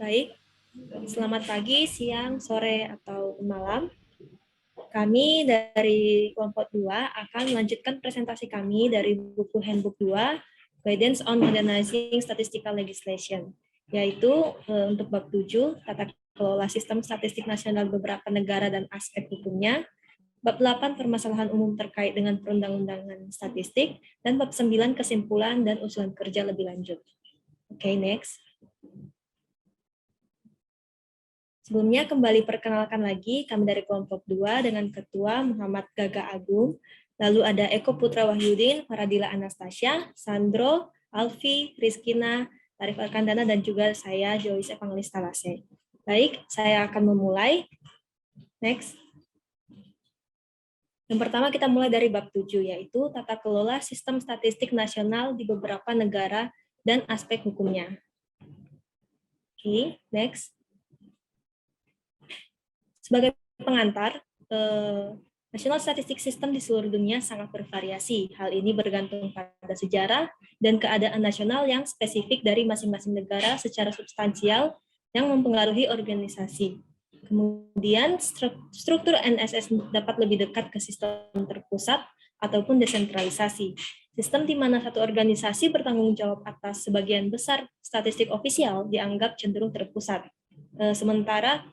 Baik, selamat pagi, siang, sore, atau malam. Kami dari kelompok 2 akan melanjutkan presentasi kami dari buku Handbook 2, Guidance on Modernizing Statistical Legislation, yaitu untuk bab 7, tata kelola sistem statistik nasional beberapa negara dan aspek hukumnya, bab 8, permasalahan umum terkait dengan perundang-undangan statistik, dan bab 9, kesimpulan dan usulan kerja lebih lanjut. Oke, next. Sebelumnya kembali perkenalkan lagi kami dari kelompok 2 dengan Ketua Muhammad Gaga Agung, lalu ada Eko Putra Wahyudin, Faradila Anastasia, Sandro, Alfi, Rizkina, Tarif Arkandana, dan juga saya Joyce Evangelista Lase. Baik, saya akan memulai. Next. Yang pertama kita mulai dari bab 7, yaitu tata kelola sistem statistik nasional di beberapa negara dan aspek hukumnya. Oke, next. Sebagai pengantar, National Statistic System di seluruh dunia sangat bervariasi. Hal ini bergantung pada sejarah dan keadaan nasional yang spesifik dari masing-masing negara secara substansial yang mempengaruhi organisasi. Kemudian, struktur NSS dapat lebih dekat ke sistem terpusat ataupun desentralisasi. Sistem di mana satu organisasi bertanggung jawab atas sebagian besar statistik ofisial dianggap cenderung terpusat. Sementara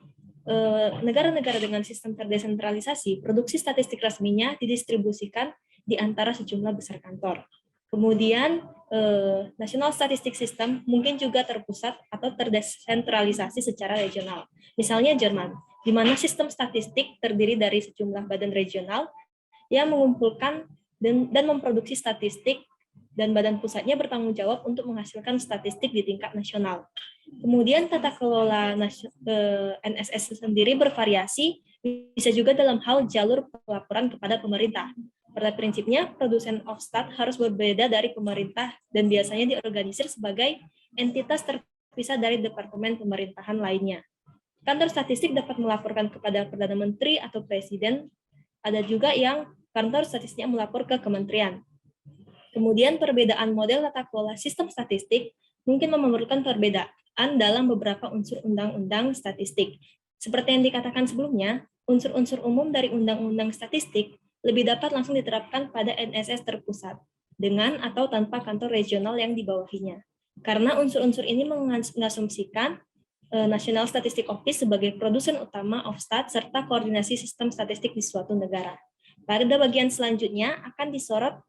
negara-negara dengan sistem terdesentralisasi, produksi statistik resminya didistribusikan di antara sejumlah besar kantor. Kemudian, National Statistic System mungkin juga terpusat atau terdesentralisasi secara regional. Misalnya Jerman, di mana sistem statistik terdiri dari sejumlah badan regional yang mengumpulkan dan memproduksi statistik, dan badan pusatnya bertanggung jawab untuk menghasilkan statistik di tingkat nasional. Kemudian tata kelola NSS sendiri bervariasi, bisa juga dalam hal jalur pelaporan kepada pemerintah. Pada prinsipnya, produsen of stat harus berbeda dari pemerintah dan biasanya diorganisir sebagai entitas terpisah dari departemen pemerintahan lainnya. Kantor statistik dapat melaporkan kepada Perdana Menteri atau Presiden, ada juga yang kantor statistiknya melapor ke kementerian. Kemudian perbedaan model tata kelola sistem statistik mungkin memerlukan perbedaan dalam beberapa unsur undang-undang statistik. Seperti yang dikatakan sebelumnya, unsur-unsur umum dari undang-undang statistik lebih dapat langsung diterapkan pada NSS terpusat, dengan atau tanpa kantor regional yang dibawahinya. Karena unsur-unsur ini mengasumsikan National Statistic Office sebagai produsen utama of stat serta koordinasi sistem statistik di suatu negara. Pada bagian selanjutnya akan disorot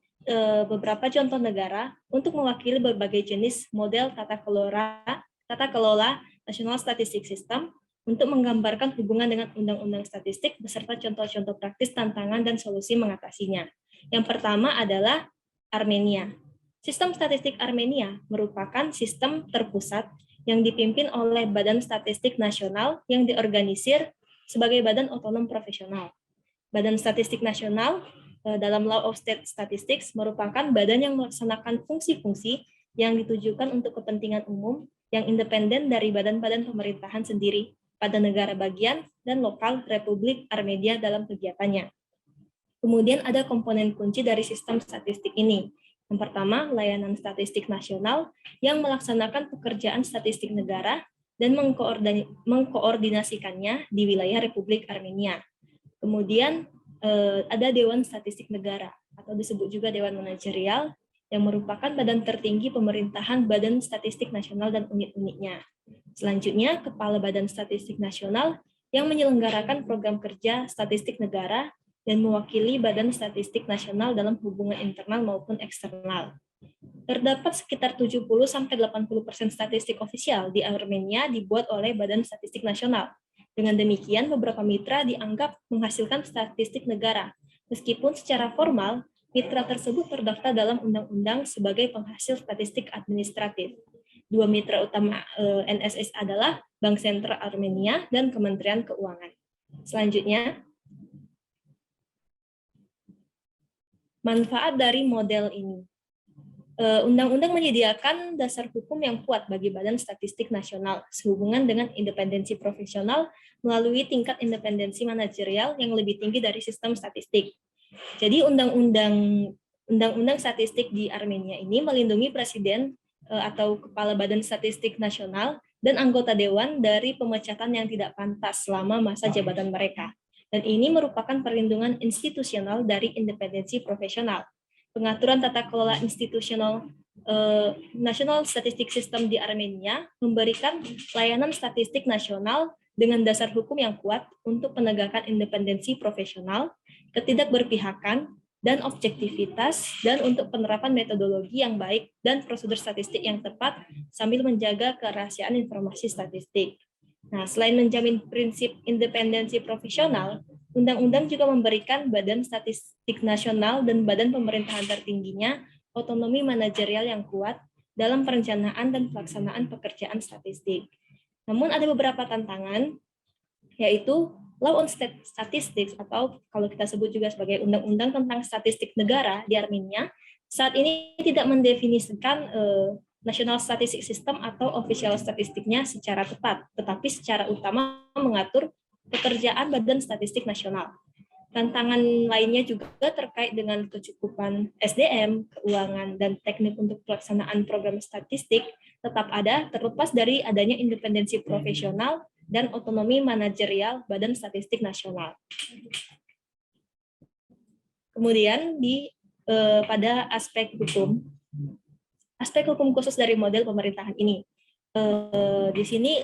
beberapa contoh negara untuk mewakili berbagai jenis model tata kelola National Statistic System untuk menggambarkan hubungan dengan undang-undang statistik beserta contoh-contoh praktis tantangan dan solusi mengatasinya. Yang pertama adalah Armenia. Sistem statistik Armenia merupakan sistem terpusat yang dipimpin oleh Badan Statistik Nasional yang diorganisir sebagai badan otonom profesional. Badan Statistik Nasional dalam Law of State Statistics merupakan badan yang melaksanakan fungsi-fungsi yang ditujukan untuk kepentingan umum yang independen dari badan-badan pemerintahan sendiri pada negara bagian dan lokal Republik Armenia dalam kegiatannya. Kemudian ada komponen kunci dari sistem statistik ini. Yang pertama, layanan statistik nasional yang melaksanakan pekerjaan statistik negara dan mengkoordinasikannya di wilayah Republik Armenia. Kemudian ada Dewan Statistik Negara, atau disebut juga Dewan Manajerial, yang merupakan badan tertinggi pemerintahan Badan Statistik Nasional dan unit-unitnya. Selanjutnya, Kepala Badan Statistik Nasional yang menyelenggarakan program kerja statistik negara dan mewakili Badan Statistik Nasional dalam hubungan internal maupun eksternal. Terdapat sekitar 70-80% statistik ofisial di Armenia dibuat oleh Badan Statistik Nasional. Dengan demikian, beberapa mitra dianggap menghasilkan statistik negara, meskipun secara formal, mitra tersebut terdaftar dalam undang-undang sebagai penghasil statistik administratif. Dua mitra utama NSS adalah Bank Sentral Armenia dan Kementerian Keuangan. Selanjutnya, manfaat dari model ini. Undang-undang menyediakan dasar hukum yang kuat bagi Badan Statistik Nasional sehubungan dengan independensi profesional melalui tingkat independensi manajerial yang lebih tinggi dari sistem statistik. Jadi undang-undang statistik di Armenia ini melindungi presiden atau kepala Badan Statistik Nasional dan anggota dewan dari pemecatan yang tidak pantas selama masa jabatan mereka. Dan ini merupakan perlindungan institusional dari independensi profesional. Pengaturan tata kelola institusional National Statistic System di Armenia memberikan layanan statistik nasional dengan dasar hukum yang kuat untuk penegakan independensi profesional, ketidakberpihakan, dan objektivitas, dan untuk penerapan metodologi yang baik dan prosedur statistik yang tepat sambil menjaga kerahasiaan informasi statistik. Nah, selain menjamin prinsip independensi profesional, Undang-undang juga memberikan Badan Statistik Nasional dan Badan Pemerintahan tertingginya otonomi manajerial yang kuat dalam perencanaan dan pelaksanaan pekerjaan statistik. Namun ada beberapa tantangan, yaitu Law on Statistics atau kalau kita sebut juga sebagai Undang-Undang tentang Statistik Negara di Armenia, saat ini tidak mendefinisikan National Statistic System atau official statistiknya secara tepat, tetapi secara utama mengatur pekerjaan Badan Statistik Nasional. Tantangan lainnya juga terkait dengan kecukupan SDM, keuangan, dan teknik untuk pelaksanaan program statistik tetap ada, terlepas dari adanya independensi profesional dan otonomi manajerial Badan Statistik Nasional. Kemudian pada aspek hukum khusus dari model pemerintahan ini. Di sini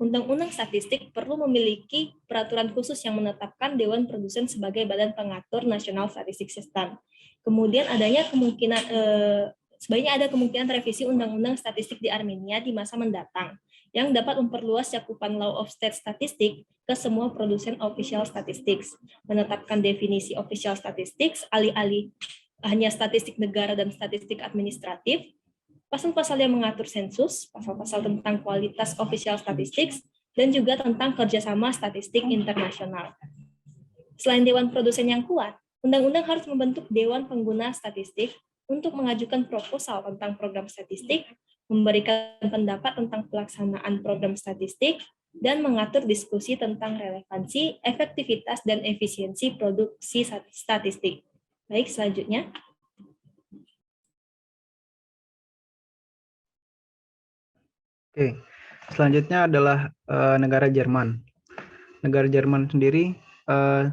Undang-Undang Statistik perlu memiliki peraturan khusus yang menetapkan Dewan Produsen sebagai badan pengatur National Statistic System. Kemudian sebaiknya ada kemungkinan revisi Undang-Undang Statistik di Armenia di masa mendatang yang dapat memperluas cakupan Law of State Statistics ke semua produsen official statistics, menetapkan definisi official statistics alih-alih hanya statistik negara dan statistik administratif, pasal-pasal yang mengatur sensus, pasal-pasal tentang kualitas official statistics, dan juga tentang kerjasama statistik internasional. Selain Dewan Produsen yang kuat, Undang-Undang harus membentuk Dewan Pengguna Statistik untuk mengajukan proposal tentang program statistik, memberikan pendapat tentang pelaksanaan program statistik, dan mengatur diskusi tentang relevansi, efektivitas, dan efisiensi produksi statistik. Baik, selanjutnya. Oke, selanjutnya adalah negara Jerman. Negara Jerman sendiri,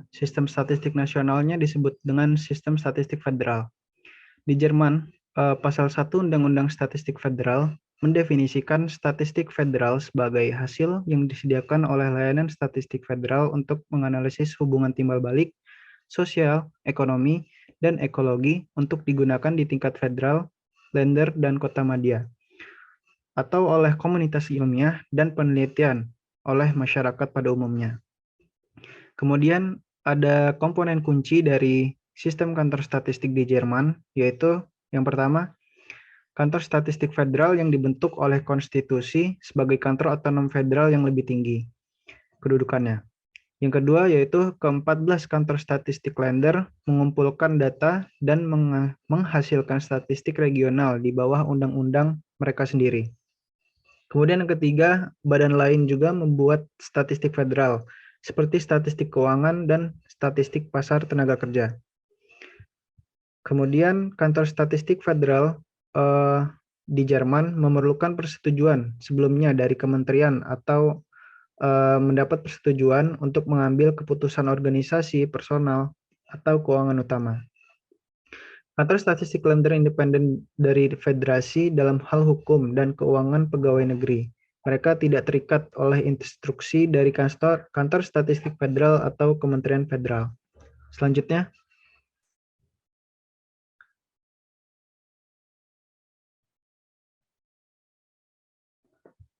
sistem statistik nasionalnya disebut dengan sistem statistik federal. Di Jerman, pasal 1 Undang-Undang Statistik Federal mendefinisikan statistik federal sebagai hasil yang disediakan oleh layanan statistik federal untuk menganalisis hubungan timbal balik, sosial, ekonomi, dan ekologi untuk digunakan di tingkat federal, länder, dan kota madya, atau oleh komunitas ilmiah dan penelitian oleh masyarakat pada umumnya. Kemudian ada komponen kunci dari sistem kantor statistik di Jerman, yaitu yang pertama, kantor statistik federal yang dibentuk oleh konstitusi sebagai kantor otonom federal yang lebih tinggi kedudukannya. Yang kedua yaitu ke-14 kantor statistik länder mengumpulkan data dan menghasilkan statistik regional di bawah undang-undang mereka sendiri. Kemudian yang ketiga, badan lain juga membuat statistik federal, seperti statistik keuangan dan statistik pasar tenaga kerja. Kemudian kantor statistik federal di Jerman memerlukan persetujuan sebelumnya dari kementerian atau mendapat persetujuan untuk mengambil keputusan organisasi, personal, atau keuangan utama. Kantor statistik länder independen dari federasi dalam hal hukum dan keuangan pegawai negeri. Mereka tidak terikat oleh instruksi dari kantor statistik federal atau kementerian federal. Selanjutnya.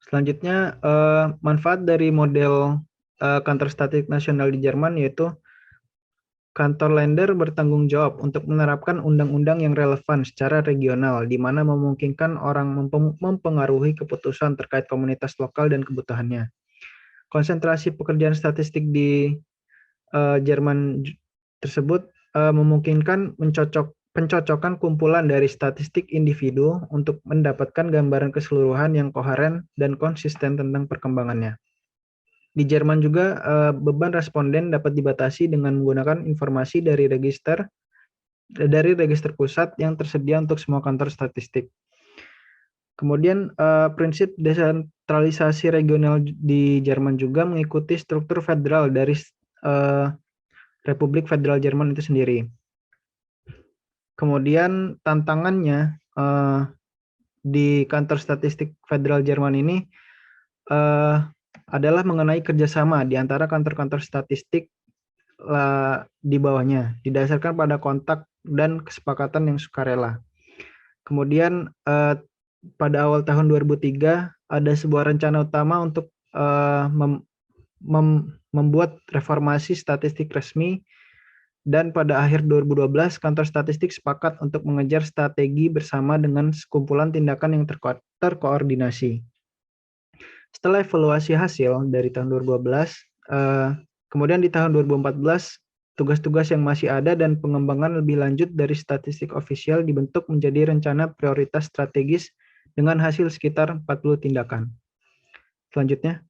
Selanjutnya, manfaat dari model kantor statistik nasional di Jerman yaitu kantor länder bertanggung jawab untuk menerapkan undang-undang yang relevan secara regional, di mana memungkinkan orang mempengaruhi keputusan terkait komunitas lokal dan kebutuhannya. Konsentrasi pekerjaan statistik di Jerman tersebut memungkinkan pencocokan kumpulan dari statistik individu untuk mendapatkan gambaran keseluruhan yang koheren dan konsisten tentang perkembangannya. Di Jerman juga beban responden dapat dibatasi dengan menggunakan informasi dari register pusat yang tersedia untuk semua kantor statistik. Kemudian prinsip sentralisasi regional di Jerman juga mengikuti struktur federal dari Republik Federal Jerman itu sendiri. Kemudian tantangannya di kantor statistik federal Jerman ini adalah mengenai kerjasama di antara kantor-kantor statistik di bawahnya, didasarkan pada kontak dan kesepakatan yang sukarela. Kemudian pada awal tahun 2003 ada sebuah rencana utama untuk membuat reformasi statistik resmi, dan pada akhir 2012 kantor statistik sepakat untuk mengejar strategi bersama dengan sekumpulan tindakan yang terkoordinasi. Setelah evaluasi hasil dari tahun 2012, kemudian di tahun 2014 tugas-tugas yang masih ada dan pengembangan lebih lanjut dari statistik ofisial dibentuk menjadi rencana prioritas strategis dengan hasil sekitar 40 tindakan. Selanjutnya.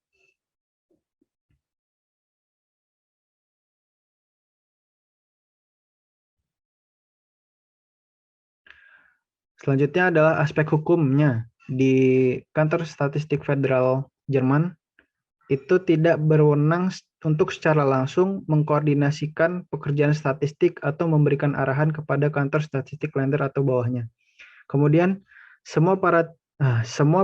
Selanjutnya adalah aspek hukumnya. Di kantor statistik federal Jerman itu tidak berwenang untuk secara langsung mengkoordinasikan pekerjaan statistik atau memberikan arahan kepada kantor statistik lender atau bawahnya. Kemudian semua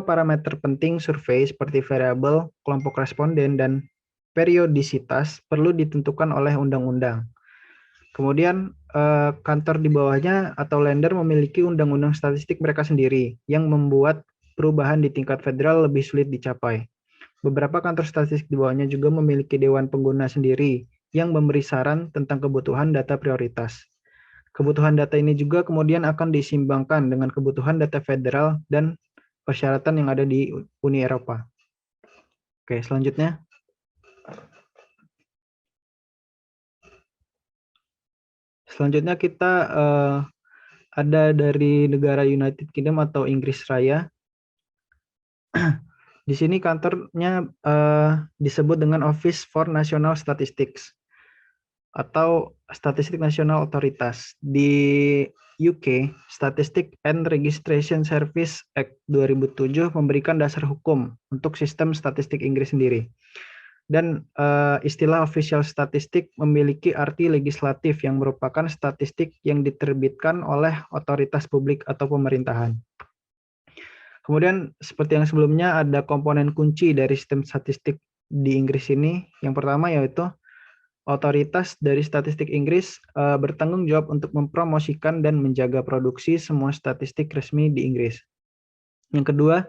parameter penting survei seperti variabel, kelompok responden, dan periodisitas perlu ditentukan oleh undang-undang. Kemudian kantor di bawahnya atau lender memiliki undang-undang statistik mereka sendiri yang membuat perubahan di tingkat federal lebih sulit dicapai. Beberapa kantor statistik di bawahnya juga memiliki dewan pengguna sendiri yang memberi saran tentang kebutuhan data prioritas. Kebutuhan data ini juga kemudian akan disimbangkan dengan kebutuhan data federal dan persyaratan yang ada di Uni Eropa. Oke, selanjutnya. Selanjutnya kita ada dari negara United Kingdom atau Inggris Raya. Di sini kantornya disebut dengan Office for National Statistics atau Statistik Nasional Otoritas. Di UK, Statistic and Registration Service Act 2007 memberikan dasar hukum untuk sistem statistik Inggris sendiri. Dan istilah official statistik memiliki arti legislatif yang merupakan statistik yang diterbitkan oleh otoritas publik atau pemerintahan. Kemudian seperti yang sebelumnya ada komponen kunci dari sistem statistik di Inggris ini. Yang pertama yaitu otoritas dari statistik Inggris bertanggung jawab untuk mempromosikan dan menjaga produksi semua statistik resmi di Inggris. Yang kedua,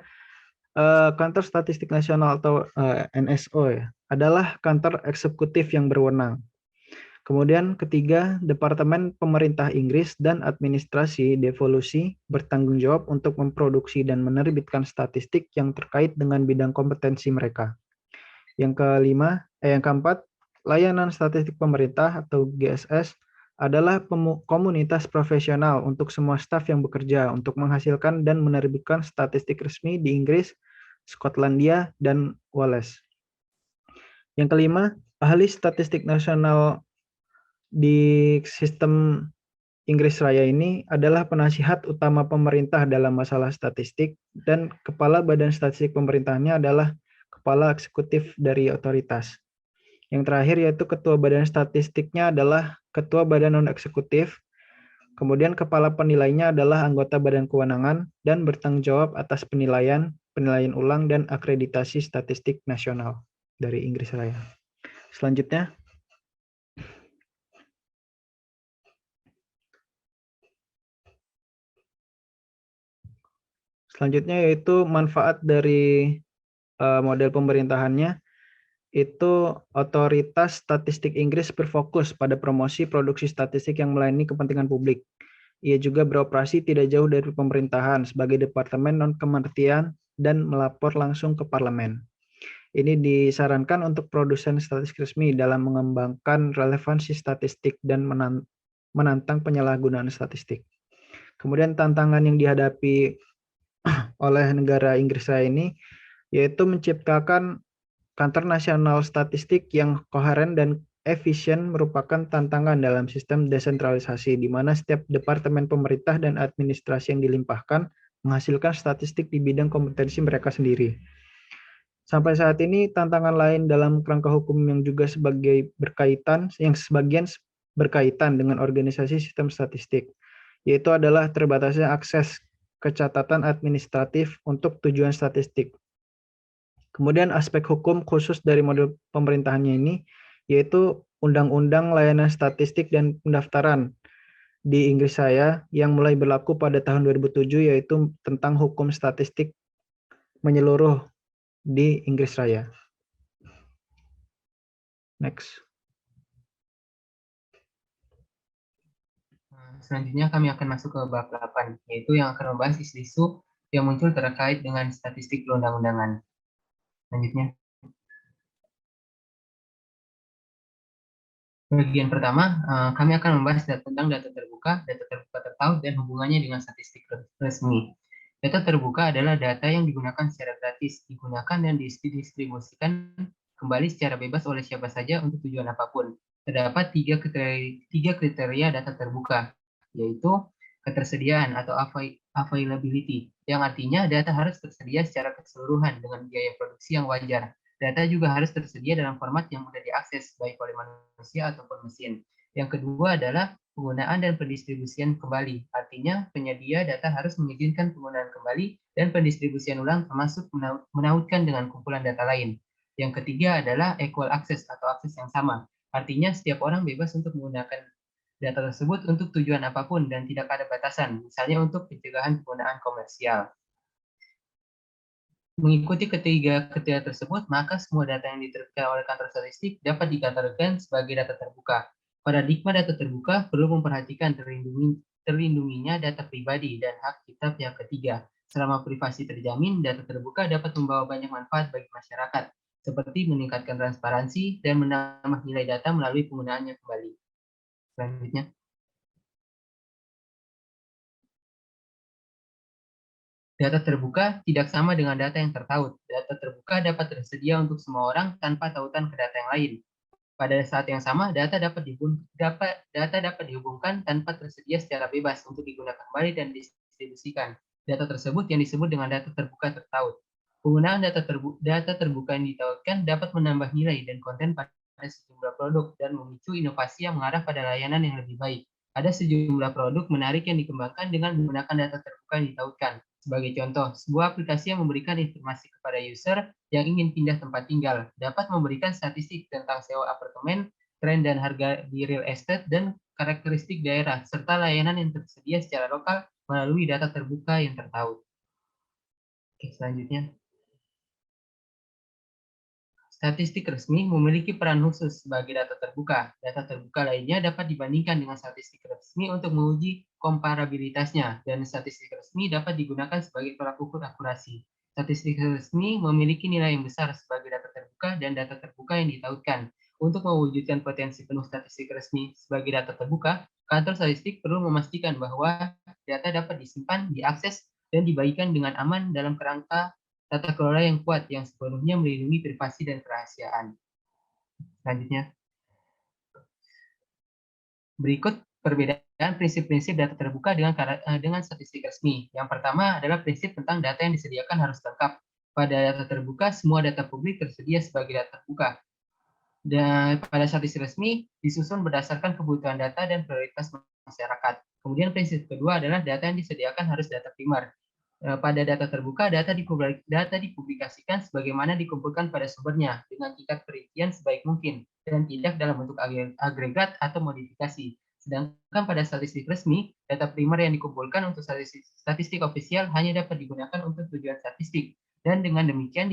kantor statistik nasional atau NSO ya, adalah kantor eksekutif yang berwenang. Kemudian ketiga, Departemen Pemerintah Inggris dan Administrasi Devolusi bertanggung jawab untuk memproduksi dan menerbitkan statistik yang terkait dengan bidang kompetensi mereka. Yang keempat, layanan statistik pemerintah atau GSS adalah komunitas profesional untuk semua staf yang bekerja untuk menghasilkan dan menerbitkan statistik resmi di Inggris, Skotlandia, dan Wales. Yang kelima, ahli statistik nasional di sistem Inggris Raya ini adalah penasihat utama pemerintah dalam masalah statistik, dan kepala badan statistik pemerintahnya adalah kepala eksekutif dari otoritas. Yang terakhir yaitu ketua badan statistiknya adalah ketua badan non-eksekutif, kemudian kepala penilainya adalah anggota badan kewenangan dan bertanggung jawab atas penilaian ulang, dan akreditasi statistik nasional dari Inggris Raya. Selanjutnya. Selanjutnya yaitu manfaat dari model pemerintahannya. Itu otoritas statistik Inggris berfokus pada promosi produksi statistik yang melayani kepentingan publik. Ia juga beroperasi tidak jauh dari pemerintahan sebagai departemen non-kementerian dan melapor langsung ke parlemen. Ini disarankan untuk produsen statistik resmi dalam mengembangkan relevansi statistik dan menantang penyalahgunaan statistik. Kemudian tantangan yang dihadapi oleh negara Inggris ini yaitu menciptakan kantor nasional statistik yang koheren dan efisien merupakan tantangan dalam sistem desentralisasi, di mana setiap departemen pemerintah dan administrasi yang dilimpahkan menghasilkan statistik di bidang kompetensi mereka sendiri. Sampai saat ini, tantangan lain dalam kerangka hukum yang juga sebagian berkaitan dengan organisasi sistem statistik, yaitu adalah terbatasnya akses ke catatan administratif untuk tujuan statistik. Kemudian aspek hukum khusus dari model pemerintahannya ini, yaitu Undang-Undang Layanan Statistik dan Pendaftaran di Inggris Raya yang mulai berlaku pada tahun 2007, yaitu tentang hukum statistik menyeluruh di Inggris Raya. Next. Selanjutnya kami akan masuk ke bab 8, yaitu yang akan membahas isu-isu yang muncul terkait dengan statistik perundang-undangan. Selanjutnya. Bagian pertama, kami akan membahas tentang data terbuka tertaut, dan hubungannya dengan statistik resmi. Data terbuka adalah data yang digunakan secara gratis, digunakan dan didistribusikan kembali secara bebas oleh siapa saja untuk tujuan apapun. Terdapat tiga kriteria data terbuka, yaitu ketersediaan atau availability, yang artinya data harus tersedia secara keseluruhan dengan biaya produksi yang wajar. Data juga harus tersedia dalam format yang mudah diakses, baik oleh manusia ataupun mesin. Yang kedua adalah penggunaan dan pendistribusian kembali. Artinya, penyedia data harus mengizinkan penggunaan kembali dan pendistribusian ulang, termasuk menautkan dengan kumpulan data lain. Yang ketiga adalah equal access atau akses yang sama. Artinya, setiap orang bebas untuk menggunakan data tersebut untuk tujuan apapun dan tidak ada batasan, misalnya untuk pencegahan penggunaan komersial. Mengikuti ketiga kriteria tersebut, maka semua data yang diterbitkan oleh kantor statistik dapat dikategorikan sebagai data terbuka. Paradigma data terbuka perlu memperhatikan terlindunginya data pribadi dan hak cipta pihak ketiga. Selama privasi terjamin, data terbuka dapat membawa banyak manfaat bagi masyarakat, seperti meningkatkan transparansi dan menambah nilai data melalui penggunaannya kembali. Selanjutnya. Data terbuka tidak sama dengan data yang tertaut. Data terbuka dapat tersedia untuk semua orang tanpa tautan ke data yang lain. Pada saat yang sama, data dapat dihubungkan tanpa tersedia secara bebas untuk digunakan kembali dan didistribusikan. Data tersebut yang disebut dengan data terbuka tertaut. Penggunaan data terbuka yang ditautkan dapat menambah nilai dan konten pada sejumlah produk dan memicu inovasi yang mengarah pada layanan yang lebih baik. Ada sejumlah produk menarik yang dikembangkan dengan menggunakan data terbuka yang ditautkan. Sebagai contoh, sebuah aplikasi yang memberikan informasi kepada user yang ingin pindah tempat tinggal dapat memberikan statistik tentang sewa apartemen, tren dan harga di real estate, dan karakteristik daerah, serta layanan yang tersedia secara lokal melalui data terbuka yang tertaut. Oke, selanjutnya. Statistik resmi memiliki peran khusus sebagai data terbuka. Data terbuka lainnya dapat dibandingkan dengan statistik resmi untuk menguji komparabilitasnya, dan statistik resmi dapat digunakan sebagai tolak ukur akurasi. Statistik resmi memiliki nilai yang besar sebagai data terbuka dan data terbuka yang ditautkan. Untuk mewujudkan potensi penuh statistik resmi sebagai data terbuka, kantor statistik perlu memastikan bahwa data dapat disimpan, diakses, dan dibagikan dengan aman dalam kerangka tata kelola yang kuat yang sepenuhnya melindungi privasi dan kerahasiaan. Selanjutnya, berikut perbedaan prinsip-prinsip data terbuka dengan statistik resmi. Yang pertama adalah prinsip tentang data yang disediakan harus lengkap. Pada data terbuka, semua data publik tersedia sebagai data terbuka. Dan pada statistik resmi disusun berdasarkan kebutuhan data dan prioritas masyarakat. Kemudian prinsip kedua adalah data yang disediakan harus data primer. Pada data terbuka, data dipublikasikan sebagaimana dikumpulkan pada sumbernya dengan tingkat perincian sebaik mungkin dan tidak dalam bentuk agregat atau modifikasi. Sedangkan pada statistik resmi, data primer yang dikumpulkan untuk statistik ofisial hanya dapat digunakan untuk tujuan statistik, dan dengan demikian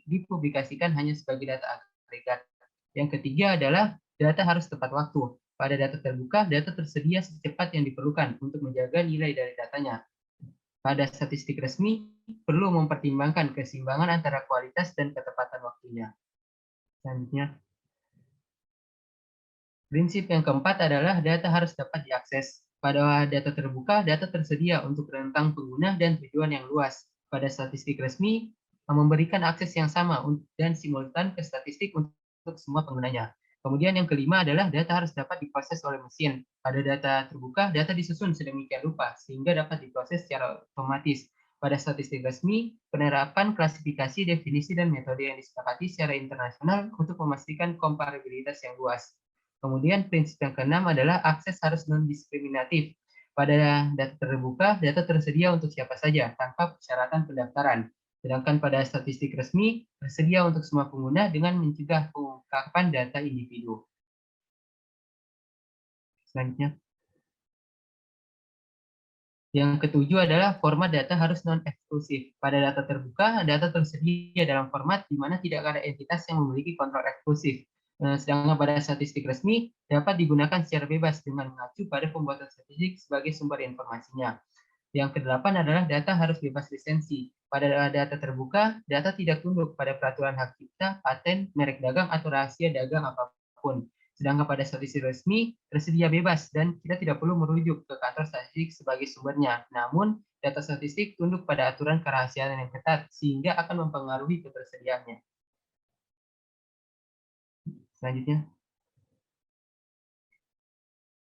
dipublikasikan hanya sebagai data agregat. Yang ketiga adalah data harus tepat waktu. Pada data terbuka, data tersedia secepat yang diperlukan untuk menjaga nilai dari datanya. Pada statistik resmi, perlu mempertimbangkan keseimbangan antara kualitas dan ketepatan waktunya. Selanjutnya, prinsip yang keempat adalah data harus dapat diakses. Pada data terbuka, data tersedia untuk rentang pengguna dan tujuan yang luas. Pada statistik resmi, memberikan akses yang sama dan simultan ke statistik untuk semua penggunanya. Kemudian yang kelima adalah data harus dapat diproses oleh mesin. Pada data terbuka, data disusun sedemikian rupa sehingga dapat diproses secara otomatis. Pada statistik resmi, penerapan klasifikasi, definisi, dan metode yang disepakati secara internasional untuk memastikan komparabilitas yang luas. Kemudian prinsip yang keenam adalah akses harus non-diskriminatif. Pada data terbuka, data tersedia untuk siapa saja tanpa persyaratan pendaftaran. Sedangkan pada statistik resmi, tersedia untuk semua pengguna dengan mencegah pengungkapan data individu. Selanjutnya. Yang ketujuh adalah format data harus non-eksklusif. Pada data terbuka, data tersedia dalam format di mana tidak ada entitas yang memiliki kontrol eksklusif. Sedangkan pada statistik resmi, dapat digunakan secara bebas dengan mengacu pada pembuatan statistik sebagai sumber informasinya. Yang kedelapan adalah data harus bebas lisensi. Pada data terbuka, data tidak tunduk pada peraturan hak cipta, paten, merek dagang, atau rahasia dagang apapun. Sedangkan pada statistik resmi tersedia bebas dan kita tidak perlu merujuk ke kantor statistik sebagai sumbernya. Namun, data statistik tunduk pada aturan kerahasiaan yang ketat sehingga akan mempengaruhi ketersediaannya. Selanjutnya.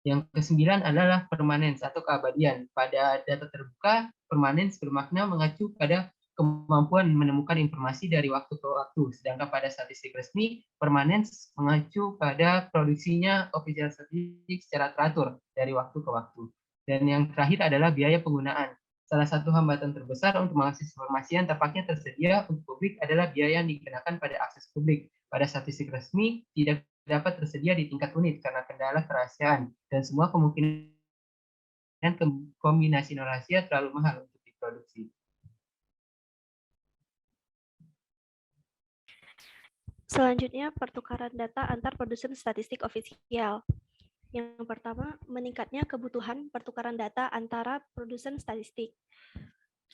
Yang kesembilan adalah permanens atau keabadian. Pada data terbuka, permanens bermakna mengacu pada kemampuan menemukan informasi dari waktu ke waktu. Sedangkan pada statistik resmi, permanens mengacu pada produksinya official statistik secara teratur dari waktu ke waktu. Dan yang terakhir adalah biaya penggunaan. Salah satu hambatan terbesar untuk mengakses informasi yang tampaknya tersedia untuk publik adalah biaya yang dikenakan pada akses publik. Pada statistik resmi, tidak dapat tersedia di tingkat unit karena kendala kerahasiaan, dan semua kemungkinan kombinasi rahasia terlalu mahal untuk diproduksi. Selanjutnya, pertukaran data antar produsen statistik ofisial. Yang pertama, meningkatnya kebutuhan pertukaran data antara produsen statistik.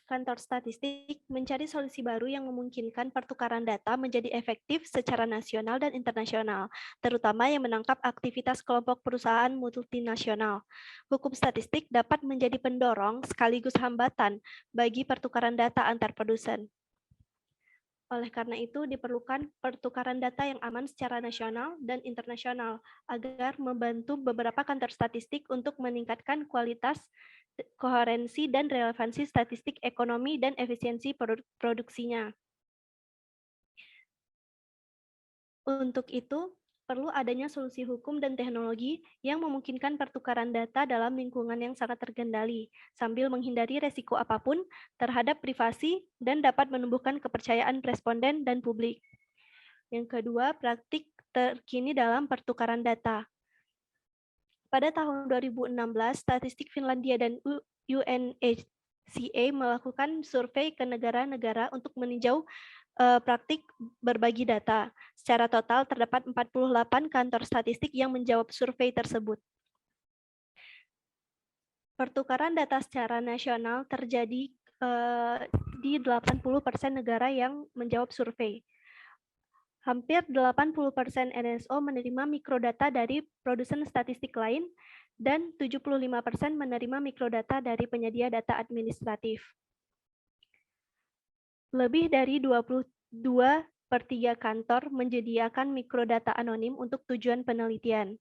Kantor statistik mencari solusi baru yang memungkinkan pertukaran data menjadi efektif secara nasional dan internasional, terutama yang menangkap aktivitas kelompok perusahaan multinasional. Hukum statistik dapat menjadi pendorong sekaligus hambatan bagi pertukaran data antar produsen. Oleh karena itu, diperlukan pertukaran data yang aman secara nasional dan internasional agar membantu beberapa kantor statistik untuk meningkatkan kualitas, koherensi, dan relevansi statistik ekonomi dan efisiensi produksinya. Untuk itu, perlu adanya solusi hukum dan teknologi yang memungkinkan pertukaran data dalam lingkungan yang sangat terkendali, sambil menghindari resiko apapun terhadap privasi dan dapat menumbuhkan kepercayaan responden dan publik. Yang kedua, praktik terkini dalam pertukaran data. Pada tahun 2016, Statistik Finlandia dan UNHCA melakukan survei ke negara-negara untuk meninjau praktik berbagi data. Secara total terdapat 48 kantor statistik yang menjawab survei tersebut. Pertukaran data secara nasional terjadi di 80% negara yang menjawab survei. Hampir 80% NSO menerima mikrodata dari produsen statistik lain dan 75% menerima mikrodata dari penyedia data administratif. Lebih dari 22/3 kantor menyediakan mikrodata anonim untuk tujuan penelitian.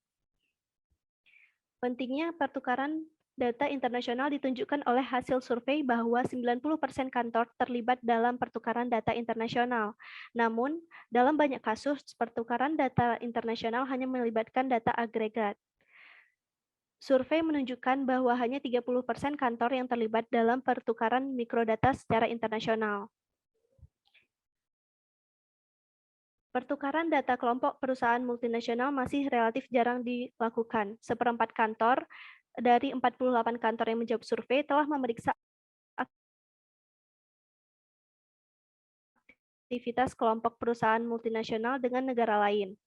Pentingnya pertukaran data internasional ditunjukkan oleh hasil survei bahwa 90% kantor terlibat dalam pertukaran data internasional. Namun, dalam banyak kasus, pertukaran data internasional hanya melibatkan data agregat. Survei menunjukkan bahwa hanya 30% kantor yang terlibat dalam pertukaran mikrodata secara internasional. Pertukaran data kelompok perusahaan multinasional masih relatif jarang dilakukan. Seperempat kantor dari 48 kantor yang menjawab survei telah memeriksa aktivitas kelompok perusahaan multinasional dengan negara lain.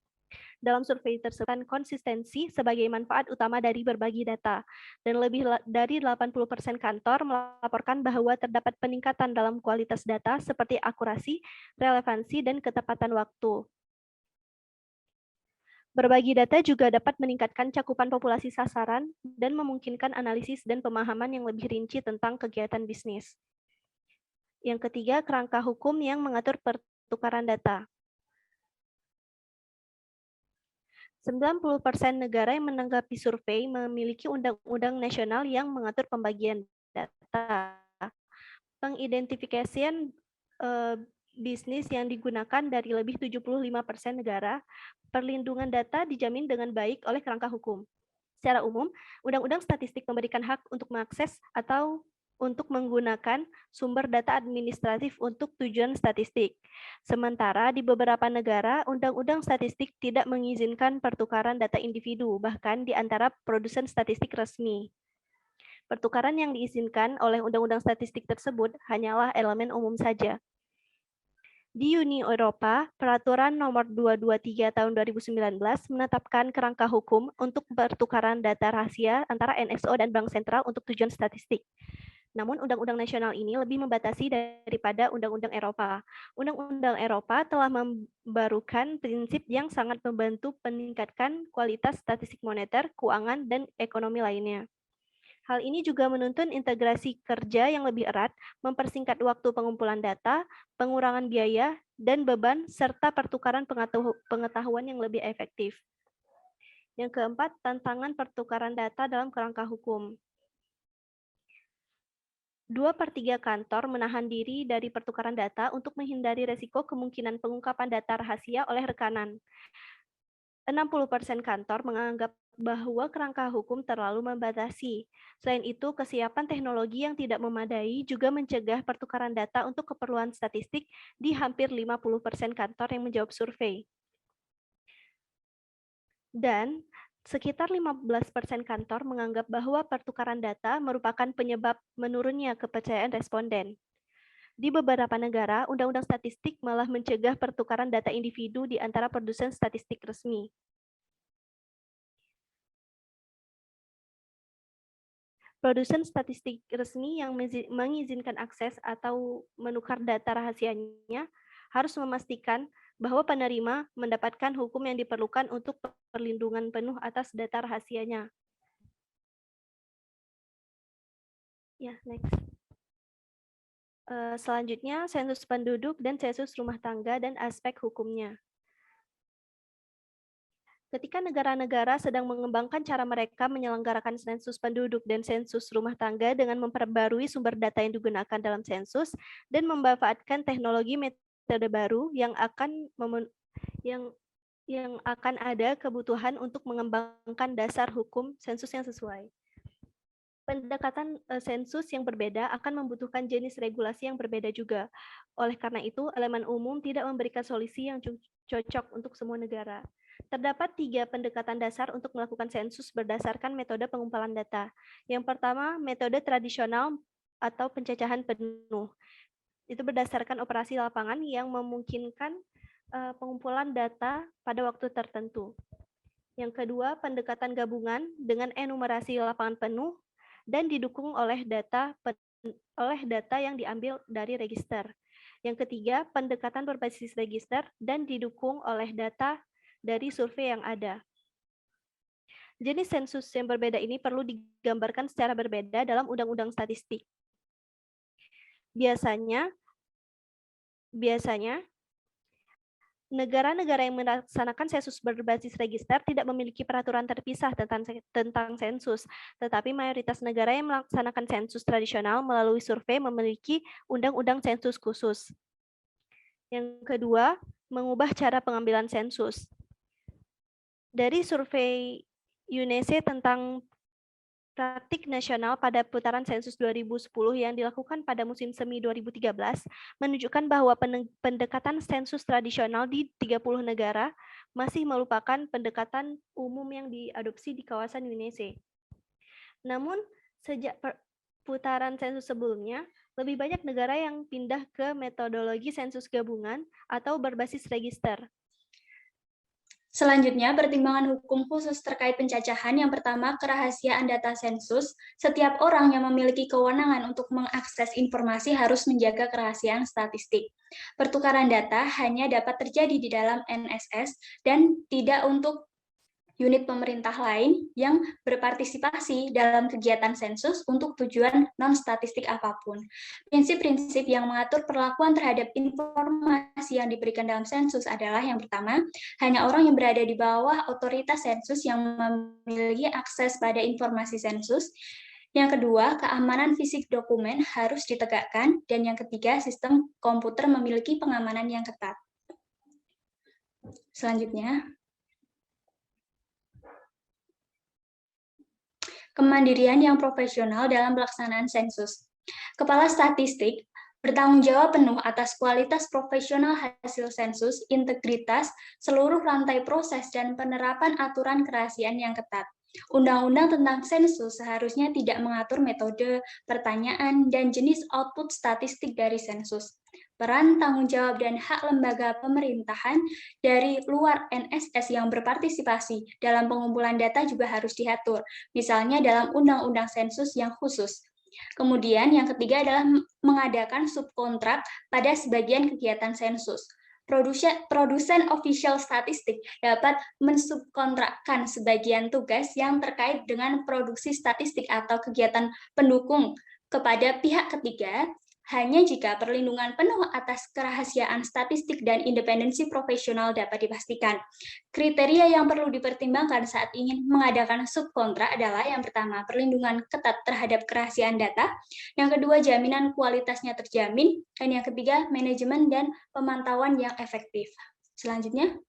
Dalam survei tersebut, konsistensi sebagai manfaat utama dari berbagi data, dan lebih dari 80% kantor melaporkan bahwa terdapat peningkatan dalam kualitas data seperti akurasi, relevansi, dan ketepatan waktu. Berbagi data juga dapat meningkatkan cakupan populasi sasaran dan memungkinkan analisis dan pemahaman yang lebih rinci tentang kegiatan bisnis. Yang ketiga, kerangka hukum yang mengatur pertukaran data. 90% negara yang menanggapi survei memiliki undang-undang nasional yang mengatur pembagian data. pengidentifikasian bisnis yang digunakan dari lebih 75% negara, perlindungan data dijamin dengan baik oleh kerangka hukum. Secara umum, Undang-Undang Statistik memberikan hak untuk mengakses atau untuk menggunakan sumber data administratif untuk tujuan statistik. Sementara di beberapa negara, Undang-Undang Statistik tidak mengizinkan pertukaran data individu, bahkan di antara produsen statistik resmi. Pertukaran yang diizinkan oleh Undang-Undang Statistik tersebut hanyalah elemen umum saja. Di Uni Eropa, Peraturan Nomor 223 Tahun 2019 menetapkan kerangka hukum untuk pertukaran data rahasia antara NSO dan Bank Sentral untuk tujuan statistik. Namun, undang-undang nasional ini lebih membatasi daripada undang-undang Eropa. Undang-undang Eropa telah membarukan prinsip yang sangat membantu meningkatkan kualitas statistik moneter, keuangan, dan ekonomi lainnya. Hal ini juga menuntun integrasi kerja yang lebih erat, mempersingkat waktu pengumpulan data, pengurangan biaya dan beban, serta pertukaran pengetahuan yang lebih efektif. Yang keempat, tantangan pertukaran data dalam kerangka hukum. 2/3 kantor menahan diri dari pertukaran data untuk menghindari resiko kemungkinan pengungkapan data rahasia oleh rekanan. 60% kantor menganggap bahwa kerangka hukum terlalu membatasi. Selain itu, kesiapan teknologi yang tidak memadai juga mencegah pertukaran data untuk keperluan statistik di hampir 50% kantor yang menjawab survei. Dan sekitar 15% kantor menganggap bahwa pertukaran data merupakan penyebab menurunnya kepercayaan responden. Di beberapa negara, Undang-Undang Statistik malah mencegah pertukaran data individu di antara produsen statistik resmi. Produsen statistik resmi yang mengizinkan akses atau menukar data rahasianya harus memastikan bahwa penerima mendapatkan hukum yang diperlukan untuk perlindungan penuh atas data rahasianya. Ya, next. Selanjutnya, sensus penduduk dan sensus rumah tangga dan aspek hukumnya. Ketika negara-negara sedang mengembangkan cara mereka menyelenggarakan sensus penduduk dan sensus rumah tangga dengan memperbarui sumber data yang digunakan dalam sensus dan memanfaatkan teknologi metode baru yang akan ada kebutuhan untuk mengembangkan dasar hukum sensus yang sesuai. Pendekatan sensus yang berbeda akan membutuhkan jenis regulasi yang berbeda juga. Oleh karena itu, elemen umum tidak memberikan solusi yang cocok untuk semua negara. Terdapat 3 pendekatan dasar untuk melakukan sensus berdasarkan metode pengumpulan data. Yang pertama, metode tradisional atau pencacahan penuh. Itu berdasarkan operasi lapangan yang memungkinkan pengumpulan data pada waktu tertentu. Yang kedua, pendekatan gabungan dengan enumerasi lapangan penuh dan didukung oleh data yang diambil dari register. Yang ketiga, pendekatan berbasis register dan didukung oleh data dari survei yang ada. Jenis sensus yang berbeda ini perlu digambarkan secara berbeda dalam Undang-Undang Statistik. Biasanya negara-negara yang melaksanakan sensus berbasis register tidak memiliki peraturan terpisah tentang sensus, tetapi mayoritas negara yang melaksanakan sensus tradisional melalui survei memiliki undang-undang sensus khusus. Yang kedua, mengubah cara pengambilan sensus. Dari survei UNESE tentang praktik nasional pada putaran sensus 2010 yang dilakukan pada musim semi 2013 menunjukkan bahwa pendekatan sensus tradisional di 30 negara masih merupakan pendekatan umum yang diadopsi di kawasan UNESE. Namun, sejak putaran sensus sebelumnya, lebih banyak negara yang pindah ke metodologi sensus gabungan atau berbasis register. Selanjutnya, pertimbangan hukum khusus terkait pencacahan. Yang pertama, kerahasiaan data sensus. Setiap orang yang memiliki kewenangan untuk mengakses informasi harus menjaga kerahasiaan statistik. Pertukaran data hanya dapat terjadi di dalam NSS dan tidak untuk unit pemerintah lain yang berpartisipasi dalam kegiatan sensus untuk tujuan non-statistik apapun. Prinsip-prinsip yang mengatur perlakuan terhadap informasi yang diberikan dalam sensus adalah yang pertama, hanya orang yang berada di bawah otoritas sensus yang memiliki akses pada informasi sensus. Yang kedua, keamanan fisik dokumen harus ditegakkan. Dan yang ketiga, sistem komputer memiliki pengamanan yang ketat. Selanjutnya, kemandirian yang profesional dalam pelaksanaan sensus. Kepala statistik bertanggung jawab penuh atas kualitas profesional hasil sensus, integritas, seluruh rantai proses, dan penerapan aturan kerahasiaan yang ketat. Undang-undang tentang sensus seharusnya tidak mengatur metode, pertanyaan, dan jenis output statistik dari sensus. Peran, tanggung jawab, dan hak lembaga pemerintahan dari luar NSS yang berpartisipasi dalam pengumpulan data juga harus diatur, misalnya dalam undang-undang sensus yang khusus. Kemudian yang ketiga adalah mengadakan subkontrak pada sebagian kegiatan sensus. Produsen official statistik dapat mensubkontrakkan sebagian tugas yang terkait dengan produksi statistik atau kegiatan pendukung kepada pihak ketiga hanya jika perlindungan penuh atas kerahasiaan statistik dan independensi profesional dapat dipastikan. Kriteria yang perlu dipertimbangkan saat ingin mengadakan subkontrak adalah yang pertama, perlindungan ketat terhadap kerahasiaan data, yang kedua, jaminan kualitasnya terjamin, dan yang ketiga, manajemen dan pemantauan yang efektif. Selanjutnya,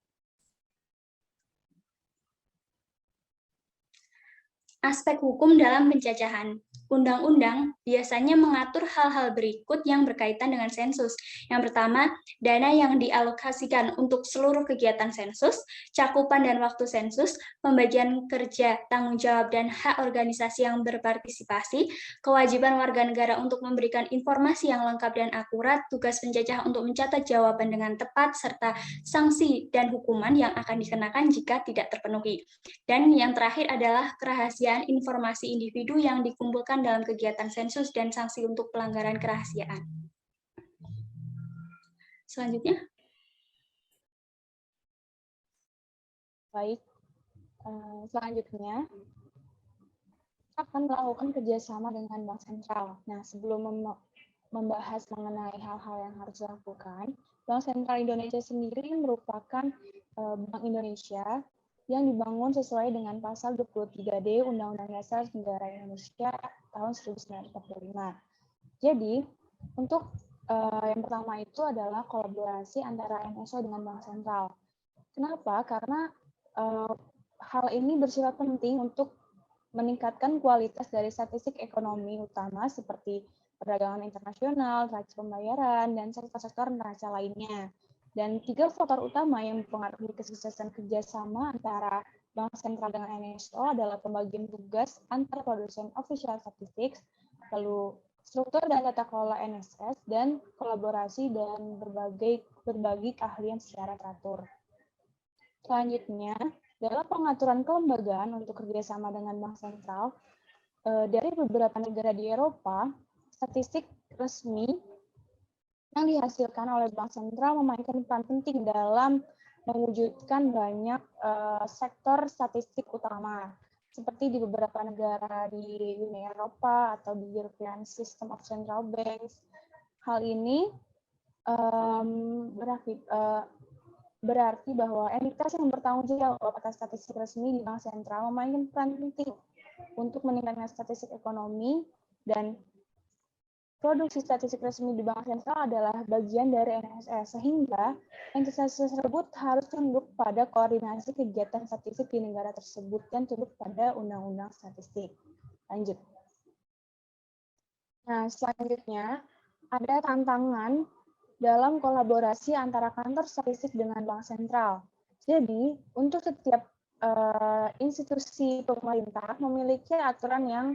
aspek hukum dalam penjajahan. Undang-undang biasanya mengatur hal-hal berikut yang berkaitan dengan sensus. Yang pertama, dana yang dialokasikan untuk seluruh kegiatan sensus, cakupan dan waktu sensus, pembagian kerja, tanggung jawab, dan hak organisasi yang berpartisipasi, kewajiban warga negara untuk memberikan informasi yang lengkap dan akurat, tugas penjajah untuk mencatat jawaban dengan tepat, serta sanksi dan hukuman yang akan dikenakan jika tidak terpenuhi. Dan yang terakhir adalah kerahasiaan informasi individu yang dikumpulkan dalam kegiatan sensus dan sanksi untuk pelanggaran kerahasiaan. Selanjutnya. Baik, selanjutnya akan melakukan kerjasama dengan Bank Sentral. Nah, sebelum membahas mengenai hal-hal yang harus dilakukan, Bank Sentral Indonesia sendiri merupakan Bank Indonesia yang dibangun sesuai dengan pasal 23D Undang-Undang Dasar Negara Indonesia tahun 1945. Jadi, untuk yang pertama itu adalah kolaborasi antara NSO dengan Bank Sentral. Kenapa? Karena hal ini bersifat penting untuk meningkatkan kualitas dari statistik ekonomi utama seperti perdagangan internasional, neraca pembayaran, dan sektor-sektor neraca lainnya. Dan 3 faktor utama yang mempengaruhi kesuksesan kerjasama antara Bank Sentral dengan NSO adalah pembagian tugas antar produsen official statistics, lalu struktur dan tata kelola NSS, dan kolaborasi dan berbagi keahlian secara teratur. Selanjutnya, dalam pengaturan kelembagaan untuk kerjasama dengan Bank Sentral, dari beberapa negara di Eropa, statistik resmi yang dihasilkan oleh Bank Sentral memainkan peran penting dalam mewujudkan banyak sektor statistik utama, seperti di beberapa negara di Uni Eropa atau di European System of Central Banks. Hal ini berarti bahwa entitas yang bertanggung jawab atas statistik resmi di Bank Sentral memainkan peran penting untuk meningkatkan statistik ekonomi, dan produksi statistik resmi di Bank Sentral adalah bagian dari NSS, sehingga entitas tersebut harus tunduk pada koordinasi kegiatan statistik di negara tersebut dan tunduk pada undang-undang statistik. Lanjut. Nah, selanjutnya ada tantangan dalam kolaborasi antara kantor statistik dengan Bank Sentral. Jadi, untuk setiap institusi pemerintah memiliki aturan yang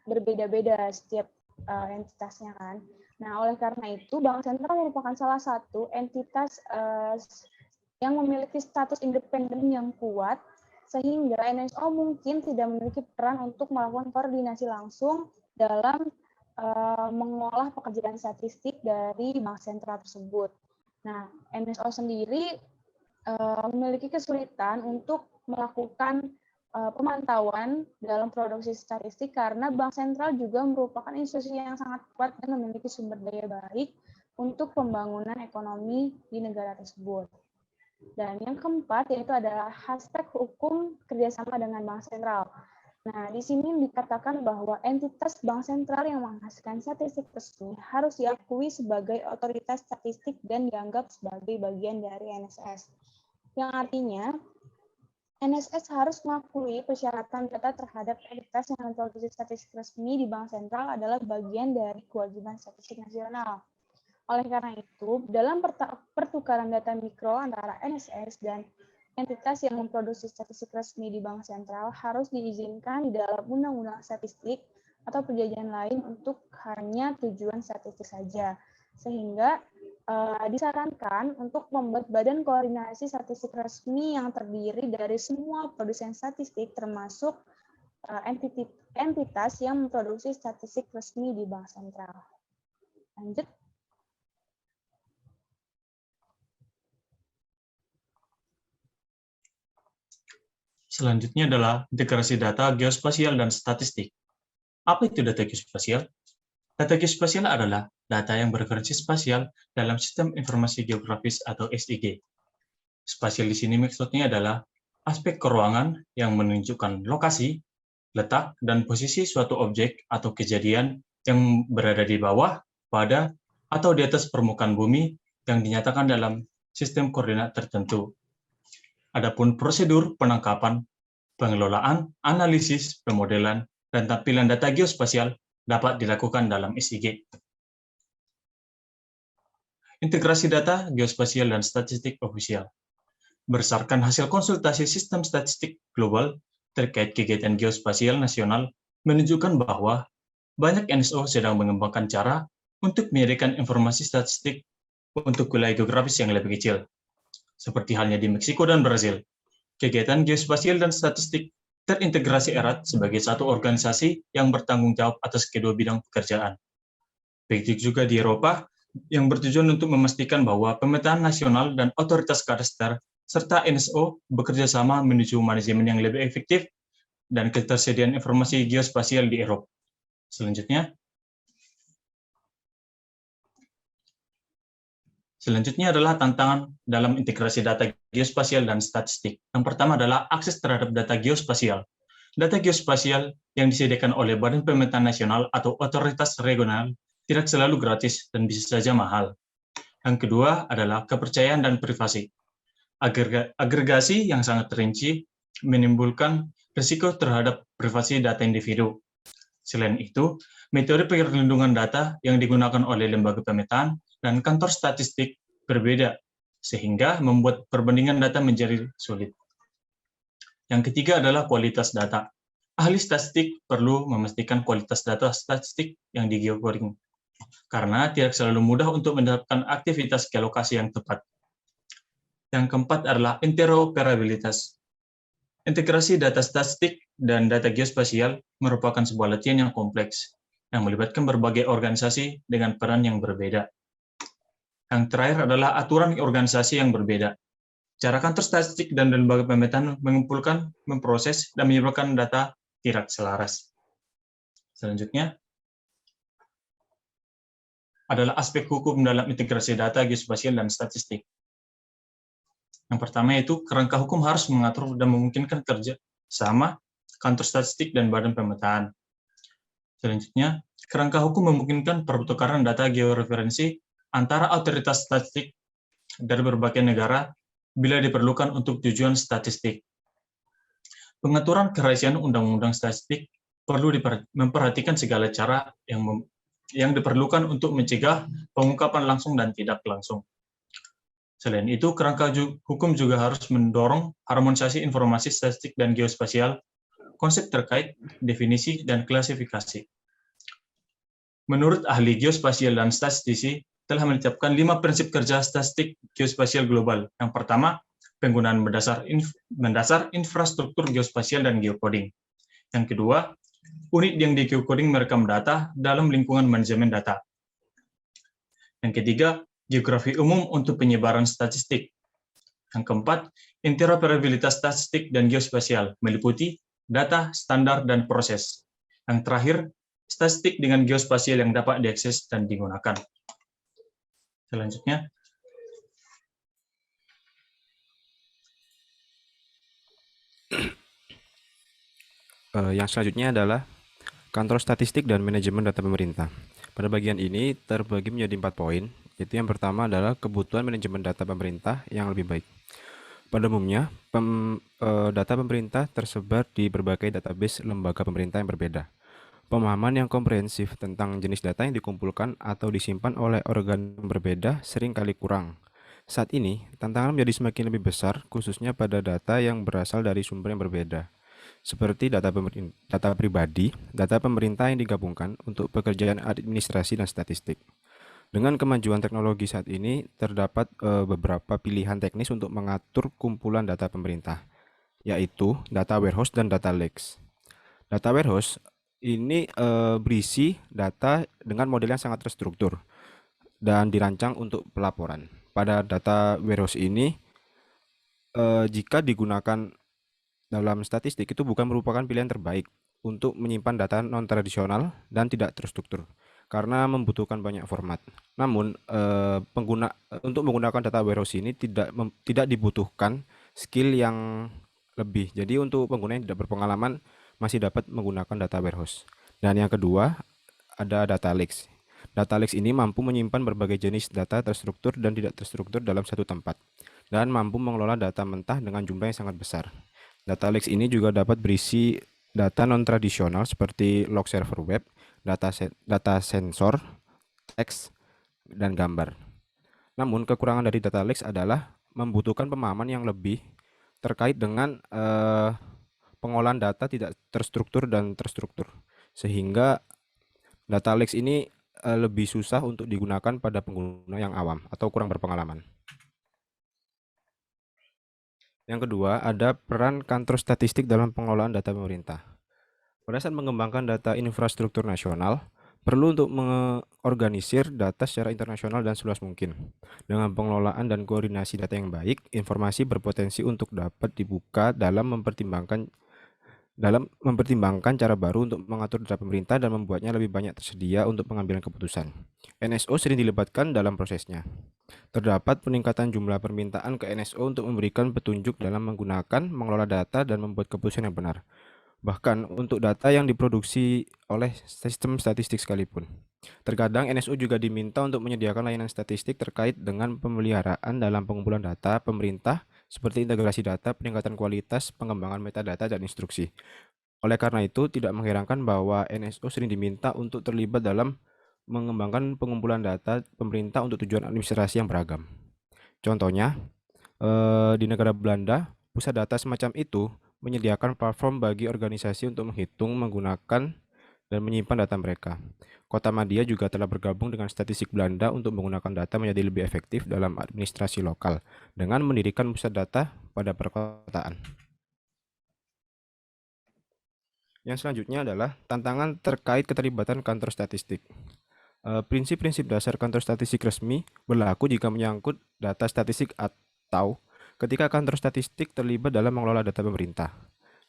berbeda-beda setiap entitasnya kan. Nah, oleh karena itu, Bank Sentral merupakan salah satu entitas yang memiliki status independen yang kuat, sehingga NSO mungkin tidak memiliki peran untuk melakukan koordinasi langsung dalam mengolah pekerjaan statistik dari Bank Sentral tersebut. Nah, NSO sendiri memiliki kesulitan untuk melakukan pemantauan dalam produksi statistik karena Bank Sentral juga merupakan institusi yang sangat kuat dan memiliki sumber daya baik untuk pembangunan ekonomi di negara tersebut. Dan yang keempat yaitu adalah aspek hukum kerjasama dengan Bank Sentral. Nah, di sini dikatakan bahwa entitas bank sentral yang menghasilkan statistik resmi harus diakui sebagai otoritas statistik dan dianggap sebagai bagian dari NSS. Yang artinya, NSS harus mengakui persyaratan data terhadap entitas yang memproduksi statistik resmi di bank sentral adalah bagian dari kewajiban statistik nasional. Oleh karena itu, dalam pertukaran data mikro antara NSS dan entitas yang memproduksi statistik resmi di bank sentral harus diizinkan di dalam undang-undang statistik atau perjanjian lain untuk hanya tujuan statistik saja. Sehingga disarankan untuk membuat badan koordinasi statistik resmi yang terdiri dari semua produsen statistik termasuk entitas yang memproduksi statistik resmi di bank sentral. Lanjut. Selanjutnya adalah integrasi data geospasial dan statistik. Apa itu data geospasial? Data geospasial adalah data yang berfungsi spasial dalam sistem informasi geografis atau SIG. Spasial di sini maksudnya adalah aspek keruangan yang menunjukkan lokasi, letak, dan posisi suatu objek atau kejadian yang berada di bawah, pada, atau di atas permukaan bumi yang dinyatakan dalam sistem koordinat tertentu. Adapun prosedur penangkapan, pengelolaan, analisis, pemodelan, dan tampilan data geospasial dapat dilakukan dalam SIG. Integrasi data geospasial dan statistik ofisial. Berdasarkan hasil konsultasi sistem statistik global terkait kegiatan geospasial nasional menunjukkan bahwa banyak NSO sedang mengembangkan cara untuk menyediakan informasi statistik untuk wilayah geografis yang lebih kecil, seperti halnya di Meksiko dan Brazil. Kegiatan geospasial dan statistik terintegrasi erat sebagai satu organisasi yang bertanggung jawab atas kedua bidang pekerjaan. Begitu juga di Eropa, yang bertujuan untuk memastikan bahwa pemetaan nasional dan otoritas kadaster serta NSO bekerja sama menuju manajemen yang lebih efektif dan ketersediaan informasi geospasial di Eropa. Selanjutnya adalah tantangan dalam integrasi data geospasial dan statistik. Yang pertama adalah akses terhadap data geospasial. Data geospasial yang disediakan oleh Badan Pemetaan Nasional atau otoritas regional tidak selalu gratis dan bisa saja mahal. Yang kedua adalah kepercayaan dan privasi. Agregasi yang sangat rinci menimbulkan risiko terhadap privasi data individu. Selain itu, metode perlindungan data yang digunakan oleh lembaga pemetaan dan kantor statistik berbeda, sehingga membuat perbandingan data menjadi sulit. Yang ketiga adalah kualitas data. Ahli statistik perlu memastikan kualitas data statistik yang di-geocoding, karena tidak selalu mudah untuk mendapatkan aktivitas geolokasi yang tepat. Yang keempat adalah interoperabilitas. Integrasi data statistik dan data geospasial merupakan sebuah latihan yang kompleks, yang melibatkan berbagai organisasi dengan peran yang berbeda. Yang terakhir adalah aturan organisasi yang berbeda. Cara kantor statistik dan lembaga pemetaan mengumpulkan, memproses, dan menyebarkan data tidak selaras. Selanjutnya adalah aspek hukum dalam integrasi data geospasial dan statistik. Yang pertama yaitu kerangka hukum harus mengatur dan memungkinkan kerja sama kantor statistik dan badan pemetaan. Selanjutnya, kerangka hukum memungkinkan pertukaran data georeferensi antara otoritas statistik dari berbagai negara bila diperlukan untuk tujuan statistik. Pengaturan kerahasiaan undang-undang statistik perlu memperhatikan segala cara yang diperlukan untuk mencegah pengungkapan langsung dan tidak langsung. Selain itu, kerangka hukum juga harus mendorong harmonisasi informasi statistik dan geospasial, konsep terkait, definisi, dan klasifikasi. Menurut ahli geospasial dan statistisi, telah menetapkan 5 prinsip kerja statistik geospasial global. Yang pertama, penggunaan mendasar infrastruktur geospasial dan geocoding. Yang kedua, unit yang di-geocoding merekam data dalam lingkungan manajemen data. Yang ketiga, geografi umum untuk penyebaran statistik. Yang keempat, interoperabilitas statistik dan geospasial meliputi data, standar, dan proses. Yang terakhir, statistik dengan geospasial yang dapat diakses dan digunakan. Selanjutnya, Yang selanjutnya adalah Kantor Statistik dan Manajemen Data Pemerintah. Pada bagian ini terbagi menjadi 4 poin, yaitu yang pertama adalah kebutuhan manajemen data pemerintah yang lebih baik. Pada umumnya, data pemerintah tersebar di berbagai database lembaga pemerintah yang berbeda. Pemahaman yang komprehensif tentang jenis data yang dikumpulkan atau disimpan oleh organ yang berbeda seringkali kurang. Saat ini, tantangan menjadi semakin lebih besar, khususnya pada data yang berasal dari sumber yang berbeda seperti data pribadi, data pemerintah yang digabungkan untuk pekerjaan administrasi dan statistik. Dengan kemajuan teknologi saat ini, terdapat beberapa pilihan teknis untuk mengatur kumpulan data pemerintah, yaitu data warehouse dan data lakes. Data warehouse ini berisi data dengan model yang sangat terstruktur dan dirancang untuk pelaporan. Pada data warehouse ini, jika digunakan dalam statistik itu bukan merupakan pilihan terbaik untuk menyimpan data non-tradisional dan tidak terstruktur karena membutuhkan banyak format. Namun, untuk menggunakan data warehouse ini tidak dibutuhkan skill yang lebih. Jadi untuk pengguna yang tidak berpengalaman masih dapat menggunakan data warehouse. Dan yang kedua, ada data lakes. Data lakes ini mampu menyimpan berbagai jenis data terstruktur dan tidak terstruktur dalam satu tempat dan mampu mengelola data mentah dengan jumlah yang sangat besar. Data lakes ini juga dapat berisi data non-tradisional seperti log server web, data sensor, teks, dan gambar. Namun, kekurangan dari data lakes adalah membutuhkan pemahaman yang lebih terkait dengan pengolahan data tidak terstruktur dan terstruktur. Sehingga data lakes ini lebih susah untuk digunakan pada pengguna yang awam atau kurang berpengalaman. Yang kedua, ada peran kantor statistik dalam pengelolaan data pemerintah. Pada saat mengembangkan data infrastruktur nasional, perlu untuk mengorganisir data secara internasional dan seluas mungkin. Dengan pengelolaan dan koordinasi data yang baik, informasi berpotensi untuk dapat dibuka dalam mempertimbangkan cara baru untuk mengatur data pemerintah dan membuatnya lebih banyak tersedia untuk pengambilan keputusan. NSO sering dilibatkan dalam prosesnya. Terdapat peningkatan jumlah permintaan ke NSO untuk memberikan petunjuk dalam menggunakan, mengelola data, dan membuat keputusan yang benar. Bahkan untuk data yang diproduksi oleh sistem statistik sekalipun. Terkadang NSO juga diminta untuk menyediakan layanan statistik terkait dengan pemeliharaan dalam pengumpulan data pemerintah seperti integrasi data, peningkatan kualitas, pengembangan metadata, dan instruksi. Oleh karena itu, tidak mengherankan bahwa NSO sering diminta untuk terlibat dalam mengembangkan pengumpulan data pemerintah untuk tujuan administrasi yang beragam. Contohnya, di negara Belanda, pusat data semacam itu menyediakan platform bagi organisasi untuk menghitung, menggunakan, dan menyimpan data mereka. Kota Madia juga telah bergabung dengan Statistik Belanda untuk menggunakan data menjadi lebih efektif dalam administrasi lokal dengan mendirikan pusat data pada perkotaan. Yang selanjutnya adalah tantangan terkait keterlibatan kantor statistik. Prinsip-prinsip dasar kantor statistik resmi berlaku jika menyangkut data statistik atau ketika kantor statistik terlibat dalam mengelola data pemerintah.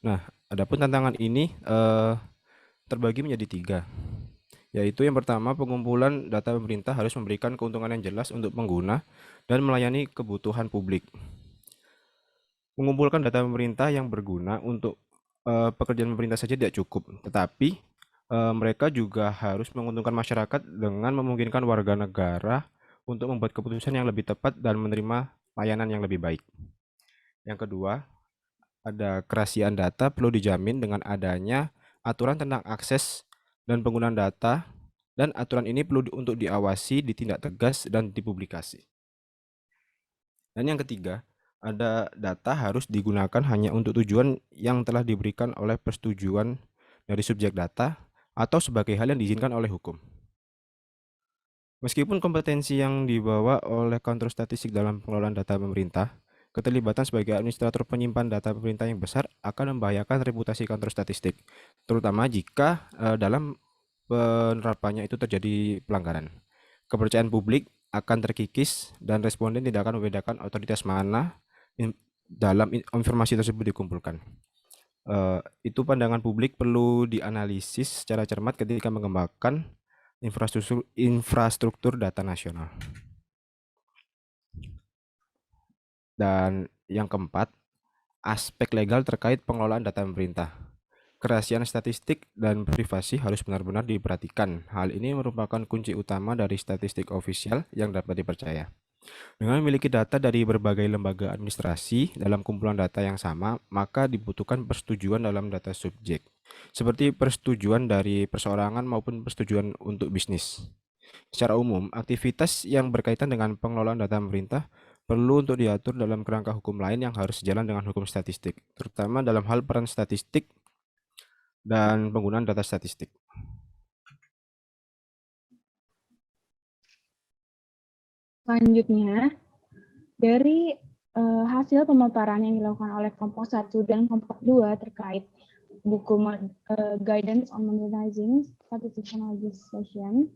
Nah, adapun tantangan ini terbagi menjadi 3, yaitu yang pertama, pengumpulan data pemerintah harus memberikan keuntungan yang jelas untuk pengguna dan melayani kebutuhan publik. Mengumpulkan data pemerintah yang berguna untuk pekerjaan pemerintah saja tidak cukup, tetapi mereka juga harus menguntungkan masyarakat dengan memungkinkan warga negara untuk membuat keputusan yang lebih tepat dan menerima layanan yang lebih baik. Yang kedua, ada kerahasiaan data perlu dijamin dengan adanya aturan tentang akses dan penggunaan data, dan aturan ini perlu untuk diawasi, ditindak tegas, dan dipublikasi. Dan yang ketiga, ada data harus digunakan hanya untuk tujuan yang telah diberikan oleh persetujuan dari subjek data atau sebagai hal yang diizinkan oleh hukum. Meskipun kompetensi yang dibawa oleh kantor statistik dalam pengelolaan data pemerintah, keterlibatan sebagai administrator penyimpan data pemerintah yang besar akan membahayakan reputasi kantor statistik, terutama jika dalam penerapannya itu terjadi pelanggaran. Kepercayaan publik akan terkikis dan responden tidak akan membedakan otoritas mana dalam informasi tersebut dikumpulkan. Itu pandangan publik perlu dianalisis secara cermat ketika mengembangkan infrastruktur data nasional. Dan yang keempat, aspek legal terkait pengelolaan data pemerintah. Kerahasiaan statistik dan privasi harus benar-benar diperhatikan. Hal ini merupakan kunci utama dari statistik ofisial yang dapat dipercaya. Dengan memiliki data dari berbagai lembaga administrasi dalam kumpulan data yang sama, maka dibutuhkan persetujuan dalam data subjek, seperti persetujuan dari perseorangan maupun persetujuan untuk bisnis. Secara umum, aktivitas yang berkaitan dengan pengelolaan data pemerintah perlu untuk diatur dalam kerangka hukum lain yang harus sejalan dengan hukum statistik, terutama dalam hal peran statistik dan penggunaan data statistik. Selanjutnya, dari hasil pemaparan yang dilakukan oleh kelompok 1 dan kelompok 2 terkait buku Guidance on Modernizing Statistical Legislation,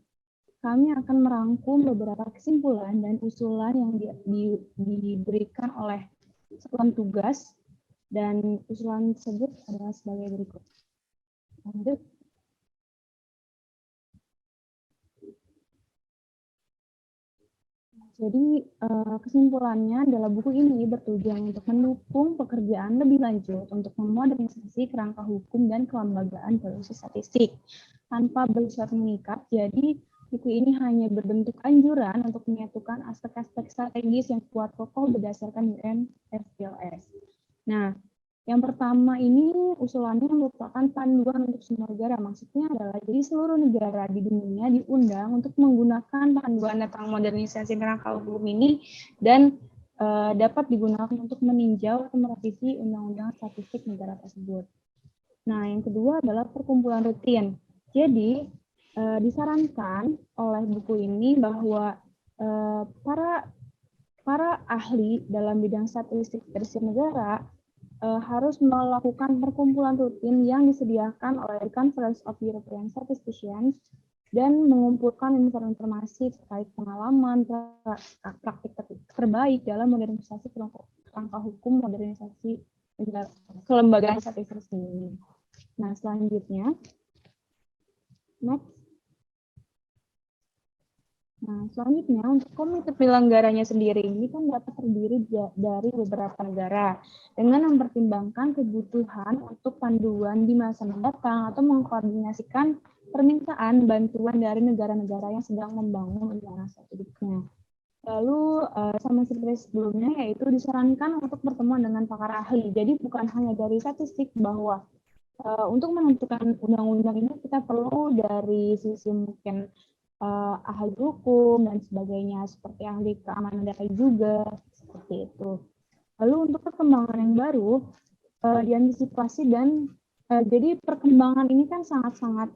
kami akan merangkum beberapa kesimpulan dan usulan yang diberikan oleh satuan tugas, dan usulan tersebut adalah sebagai berikut. Lanjut. Jadi kesimpulannya adalah buku ini bertujuan untuk mendukung pekerjaan lebih lanjut untuk memodernisasi kerangka hukum dan kelembagaan produksi statistik tanpa bersifat mengikat. Jadi buku ini hanya berbentuk anjuran untuk menyatukan aspek-aspek strategis yang kuat kokoh berdasarkan UNFPLS. Nah, yang pertama ini usulannya merupakan panduan untuk semua negara. Maksudnya adalah jadi seluruh negara di dunia diundang untuk menggunakan panduan tentang modernisasi kerangka hukum ini dan dapat digunakan untuk meninjau atau merevisi undang-undang statistik negara tersebut. Nah, yang kedua adalah perkumpulan rutin. Jadi disarankan oleh buku ini bahwa para ahli dalam bidang statistik dari setiap negara harus melakukan perkumpulan rutin yang disediakan oleh Conference of European Statisticians dan mengumpulkan informasi terkait pengalaman, praktik terbaik dalam modernisasi kerangka hukum, modernisasi kelembagaan statistik sendiri. Nah, selanjutnya, next. Nah, selanjutnya untuk komite penyelenggaranya sendiri ini kan dapat terdiri dari beberapa negara dengan mempertimbangkan kebutuhan untuk panduan di masa mendatang atau mengkoordinasikan permintaan bantuan dari negara-negara yang sedang membangun undang-undang statistiknya. Lalu sama seperti sebelumnya, yaitu disarankan untuk pertemuan dengan pakar ahli. Jadi bukan hanya dari statistik, bahwa untuk menentukan undang-undang ini kita perlu dari sisi mungkin ahli hukum dan sebagainya, seperti ahli keamanan data juga, seperti itu. Lalu untuk perkembangan yang baru diantisipasi dan jadi perkembangan ini kan sangat-sangat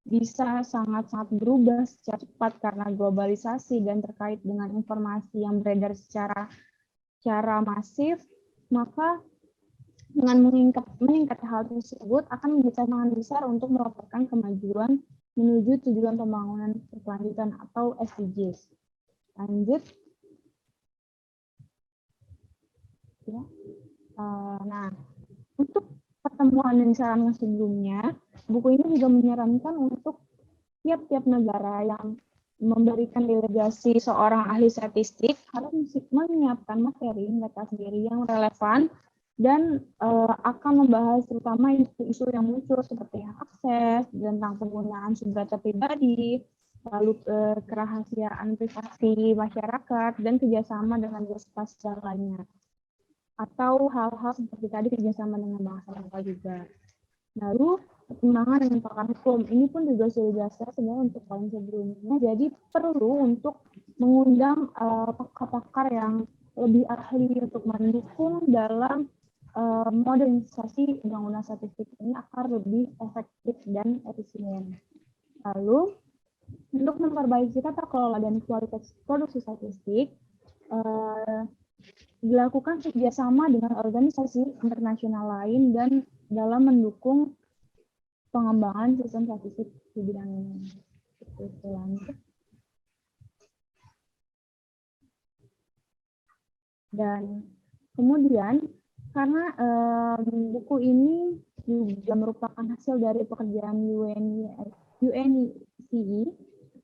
bisa sangat-sangat berubah secara cepat karena globalisasi dan terkait dengan informasi yang beredar secara masif, maka dengan meningkat hal tersebut akan menjadi tantangan besar untuk melaporkan kemajuan menuju tujuan pembangunan berkelanjutan atau SDGs. Lanjut. Ya. Nah, untuk pertemuan yang disarankan sebelumnya, buku ini juga menyarankan untuk tiap-tiap negara yang memberikan delegasi seorang ahli statistik harus menyiapkan materi data sendiri yang relevan dan akan membahas terutama isu yang muncul seperti hak akses, tentang penggunaan sumber data pribadi, lalu kerahasiaan privasi masyarakat, dan kerjasama dengan jasa lainnya. Atau hal-hal seperti tadi kerjasama dengan bangsa juga. Lalu pertimbangan dengan pakar hukum, ini pun juga sudah biasa sebenarnya untuk poin sebelumnya, jadi perlu untuk mengundang pakar-pakar yang lebih ahli untuk mendukung dalam modernisasi undang-undang statistik ini agar lebih efektif dan efisien. Lalu, untuk memperbaiki tata kelola dan kualitas produksi statistik, dilakukan kerjasama dengan organisasi internasional lain dan dalam mendukung pengembangan sistem statistik di bidang ini. Lanjut. Dan kemudian, karena buku ini juga merupakan hasil dari pekerjaan UNECE,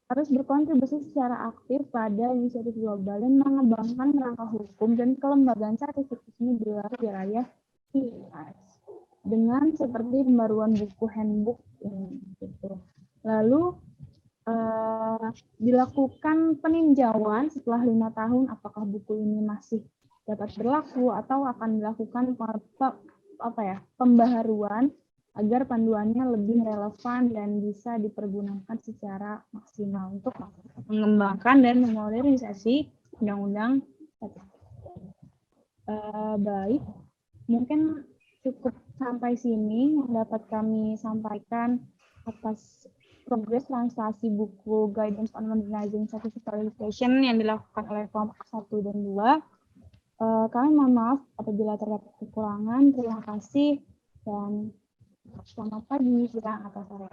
harus berkontribusi secara aktif pada inisiatif global dan mengembangkan kerangka hukum dan kelembagaan statistik ini di luar wilayah CIS. dengan seperti pembaruan buku handbook ini, gitu. Lalu dilakukan peninjauan setelah 5 tahun apakah buku ini masih dapat berlaku atau akan dilakukan pembaharuan agar panduannya lebih relevan dan bisa dipergunakan secara maksimal untuk mengembangkan dan memodernisasi undang-undang statistik. Baik, mungkin cukup sampai sini yang dapat kami sampaikan atas progres translasi buku Guidance on Modernizing Statistical Education yang dilakukan oleh kelompok 1 dan 2. Kami mohon maaf apabila terdapat kekurangan. Terima kasih dan selamat pagi, siang atau sore.